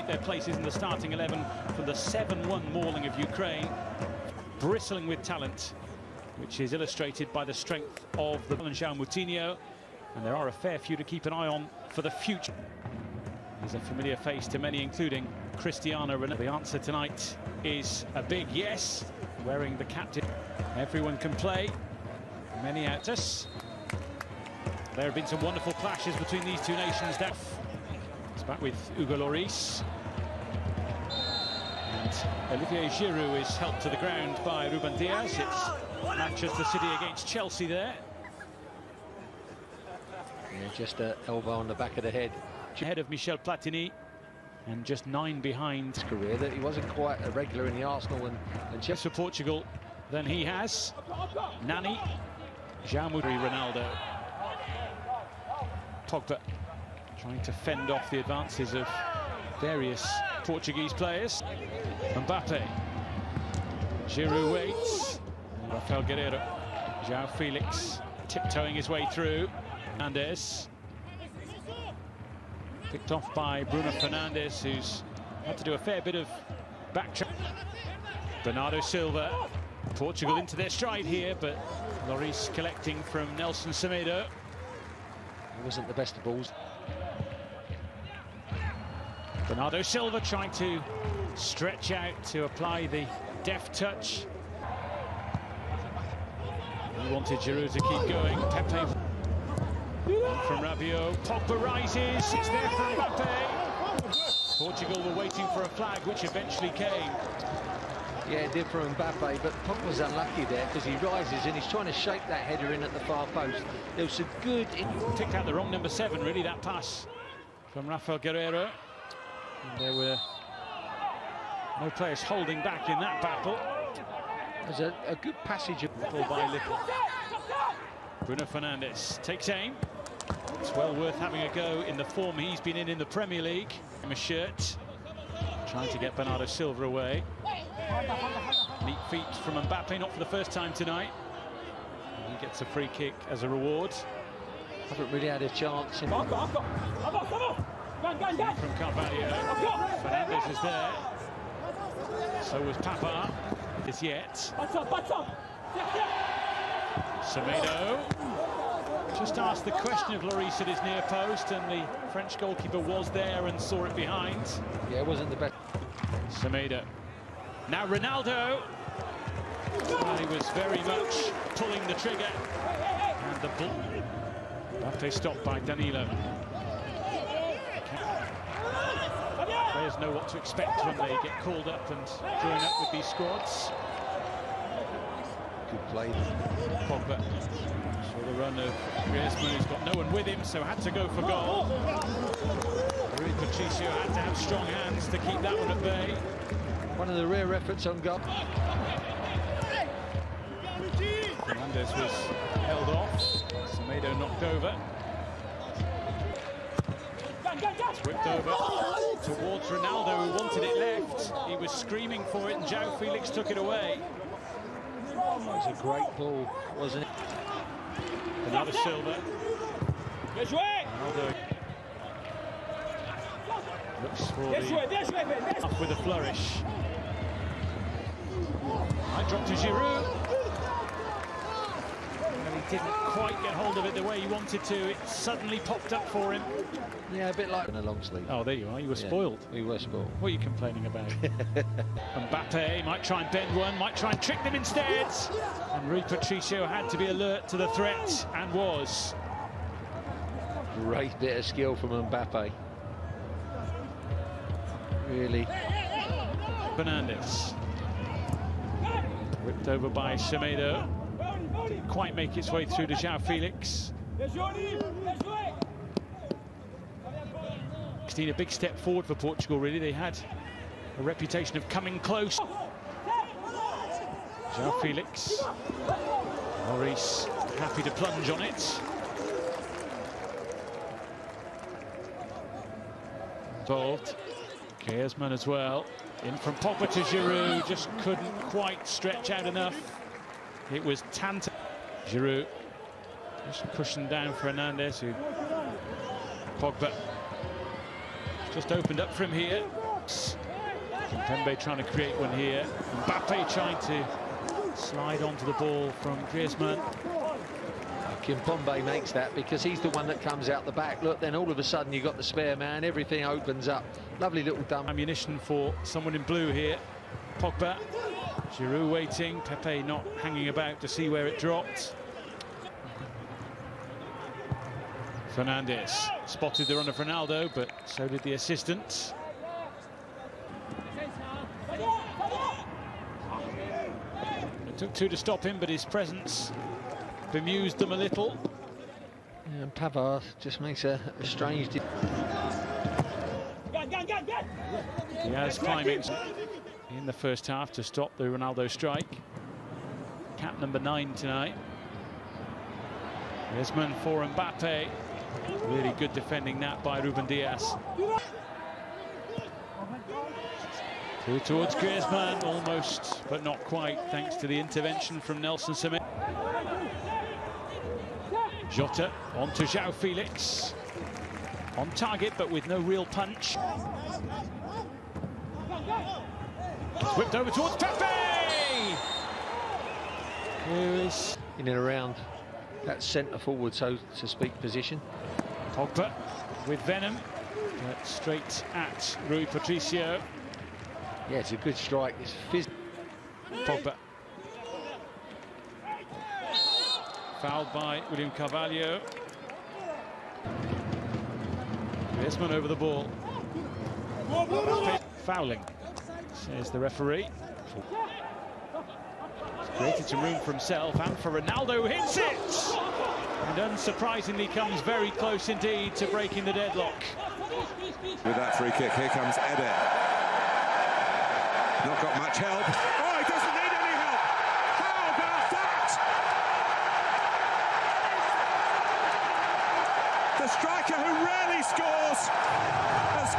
their places in the starting 11 for the 7-1 mauling of Ukraine, bristling with talent, which is illustrated by the strength of the João Moutinho, and there are a fair few to keep an eye on for the future. He's a familiar face to many, including Cristiano Ronaldo. The answer tonight is a big yes, wearing the captain. Everyone can play. Many at us. There have been some wonderful clashes between these two nations. It's back with Hugo Lloris. And Olivier Giroud is helped to the ground by Ruben Diaz. It's Manchester City against Chelsea there. Yeah, just an elbow on the back of the head. Ahead of Michel Platini, and just 9 behind his career. That he wasn't quite a regular in the Arsenal and Chelsea for Portugal than he has. Nani, João Moutinho, Ronaldo, Pogba trying to fend off the advances of various Portuguese players. Mbappe, Giroud waits, Rafael Guerreiro, João Felix tiptoeing his way through. Fernandes, picked off by Bruno Fernandes, who's had to do a fair bit of backtrack. Bernardo Silva, Portugal into their stride here, but Lloris collecting from Nelson Semedo. He wasn't the best of balls. Bernardo Silva trying to stretch out to apply the deft touch. He wanted Giroud to keep going. Pepe from Rabiot. Pogba rises. It's there for Mbappe. Portugal were waiting for a flag, which eventually came. Yeah, it did for Mbappe, but Pogba's unlucky there because he rises and he's trying to shape that header in at the far post. There was some good... Picked out the wrong number 7, really, that pass from Rafael Guerreiro. And there were no players holding back in that battle. There's a good passage of... Little by little. Bruno Fernandes takes aim. It's well worth having a go in the form he's been in the Premier League. A shirt, trying to get Bernardo Silva away. Neat feet from Mbappe, not for the first time tonight. He gets a free kick as a reward. Haven't really had a chance. From Carvalho. Fernandes is there. So was Papa. As yet. Semedo just asked the question of Lloris at his near post, and the French goalkeeper was there and saw it behind. Yeah, it wasn't the best. Semedo. Now Ronaldo. He was very much pulling the trigger. And the ball. Mbappe stopped by Danilo. Players know what to expect when they get called up and join up with these squads. Good play. Pogba saw the run of Griezmann, who's got no one with him, so had to go for goal. Rui Patricio had to have strong hands to keep that one at bay. One of the rare efforts on goal. Fernandes was held off. Semedo knocked over. It's whipped over towards Ronaldo, who wanted it left. He was screaming for it, and João Felix took it away. It was a great ball, wasn't it? Bernardo Silva. Ronaldo looks for the up with a flourish. Might drop to Giroud. And he didn't quite get hold of it the way he wanted to. It suddenly popped up for him. Yeah, a bit like a long sleeve. Oh, there you are. You were spoiled. We were spoiled. What are you complaining about? Mbappe might try and bend one, might try and trick them instead. And Rui Patricio had to be alert to the threat, and was. Great bit of skill from Mbappe. Really. Fernandes. Whipped over by Semedo. Didn't quite make its way through to João Felix. A big step forward for Portugal, really. They had a reputation of coming close. João Felix. Lloris happy to plunge on it. Involved. Griezmann as well. In from Pogba to Giroud. Just couldn't quite stretch out enough. It was Tanta. Giroud just cushioned down Fernandes, who Pogba just opened up from here. Kimpembe trying to create one here. Mbappe trying to slide onto the ball from Griezmann. Kimpembe makes that because he's the one that comes out the back. Look, then all of a sudden you've got the spare man, everything opens up. Lovely little dump. Ammunition for someone in blue here. Pogba, Giroud waiting, Pepe not hanging about to see where it dropped. Fernandes spotted the run of Ronaldo, but so did the assistant. It took two to stop him, but his presence bemused them a little. Yeah, and Pavard just makes a strange... Diaz climbing in the first half to stop the Ronaldo strike. Cap number 9 tonight. Griezmann for Mbappe. Really good defending that by Ruben Diaz. Through towards Griezmann, almost, but not quite, thanks to the intervention from Nelson Semedo. Jota on to João Felix. On target, but with no real punch. It's whipped over towards Pepe! Who is in and around that centre-forward, so to speak, position. Pogba with venom, but straight at Rui Patricio. Yeah, it's a good strike. It's physical. Pogba. Fouled by William Carvalho. Griezmann over the ball. Fouling, says the referee. He's created some room for himself and for Ronaldo, who hits it! And unsurprisingly comes very close indeed to breaking the deadlock. With that free kick, here comes Extended. Not got much help. Oh, he doesn't need any help! How about that? The striker who rarely scores has